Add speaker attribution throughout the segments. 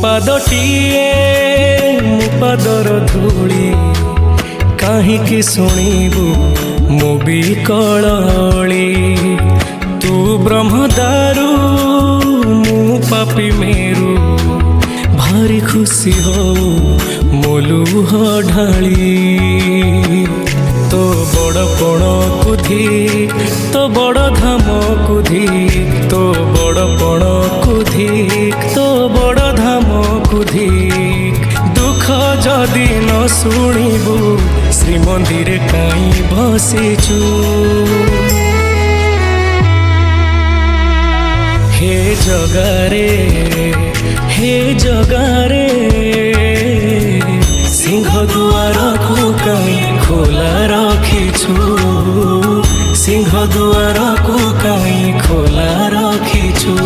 Speaker 1: ପାଦଟିଏ ମୋ ପାଦର ଧୂଳି କାହିଁକି ଶୁଣିବୁ ମୋ ବିକଳଳି। ତୁ ବ୍ରହ୍ମଦାରୁ ମୁଁ ପାପି ମେରୁ ଭାରି ଖୁସି ହଉ ମୋ ଲୁହ ଢାଳି। ତୋ ବଡ଼ ପଣକୁ ଧିକ୍ ତୋ ବଡ଼ ଧାମକୁ ଧିକ୍ ତୋ ବଡ଼ ପଣକୁ ଧିକ୍ ତୋ ବଡ଼ ଧାମକୁ ଧିକ୍। ଦୁଃଖ ଯଦି ନ ଶୁଣିବୁ ଶ୍ରୀମନ୍ଦିରେ କାହିଁ ବସିଛୁ। ହେ ଜଗାରେ ହେ ଜଗାରେ ସିଂହ ଦୁଆରକୁ କାହିଁ ଖୋଲା ରଖିଛୁ। ସିଂହ ଦୁଆରକୁ କାହିଁ ଖୋଲା ରଖିଛୁ।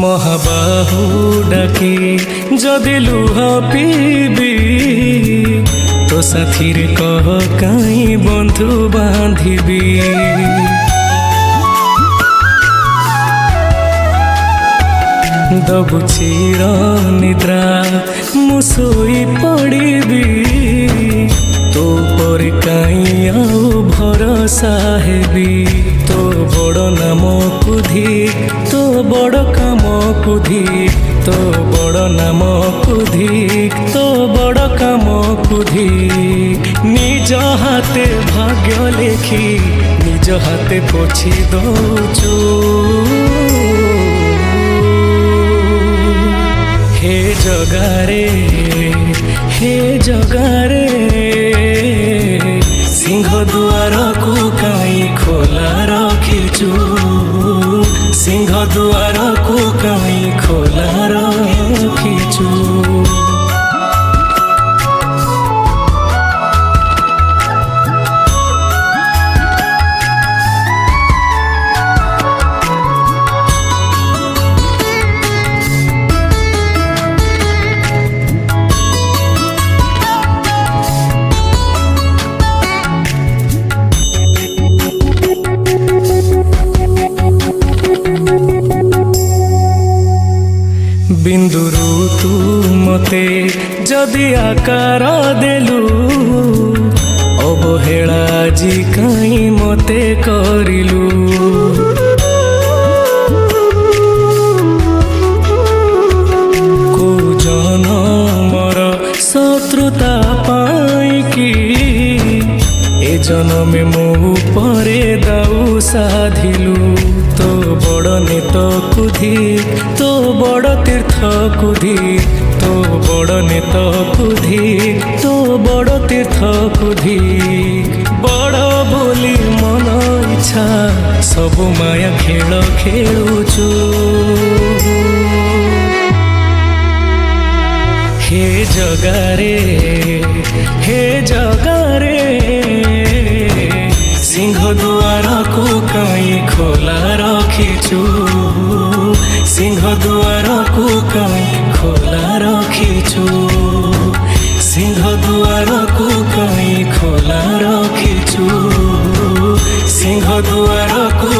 Speaker 1: ମହାବାହୁ ଡାକି ଯଦି ଲୁହ ପିଇବି ତୋ ସାଥିରେ କହ କାହିଁ ବନ୍ଧୁ ବାନ୍ଧିବି। ଦବୁ ଚିର ନିଦ୍ରା ମୁଁ ଶୋଇ ପଡ଼ିବି। ତୋ ପରେ କାହିଁ ଆଉ ଭରସା ହେବି। ତୋ ବଡ଼ ନାମକୁ ଧିକ୍ ତୋ ବଡ଼ କାମକୁ ଧିକ୍ ତୋ ବଡ଼ ନାମକୁ ଧିକ୍ ତୋ ବଡ଼ କାମକୁ ଧିକ୍। ନିଜ ହାତେ ଭାଗ୍ୟ ଲେଖି ନିଜ ହାତେ ପୋଛି ଦଉଛୁ। ହେ ଜଗାରେ ହେ ଜଗାରେ ସିଂହ ଦୁଆରକୁ କାହିଁ ଖୋଲା ରଖିଛୁ। ସିଂହ ଦୁଆରକୁ କାହିଁ ଖୋଲା ରଖିଛୁ। ବିନ୍ଦୁରୁ ତୁ ମତେ ଯଦି ଆକାର ଦେଲୁ ଅବହେଳା ଆଜି କାହିଁ ମତେ କରିଲୁ। କୋଉ ଜନମର ଶତ୍ରୁତା ପାଇଁକି ଏ ଜନମେ ମୋ ଉପରେ ଦାଉ ସାଧିଲୁ। ତୋ ବଡ଼ ନେତକୁ ଧିକ୍ ତୋ ବଡ଼ ତୀର୍ଥକୁ ଧିକ୍ ତୋ ବଡ଼ ନେତକୁ ଧିକ୍ ତୋ ବଡ଼ ତୀର୍ଥକୁ ଧିକ୍। ବଡ଼ ବୋଲି ମନ ଇଚ୍ଛା ସବୁ ମାୟା ଖେଳ ଖେଳୁଛୁ। ହେ ଜଗାରେ ହେ ଜଗାରେ ସିଂହ ଦୁଆରକୁ କାହିଁ ଖୋଲା ରଖିଛୁ। ସିଂହ ଦୁଆରକୁ କାହିଁ ଖୋଲା ରଖିଛୁ। ସିଂହ ଦୁଆରକୁ କାହିଁ ଖୋଲା ରଖିଛୁ। ସିଂହ ଦୁଆରକୁ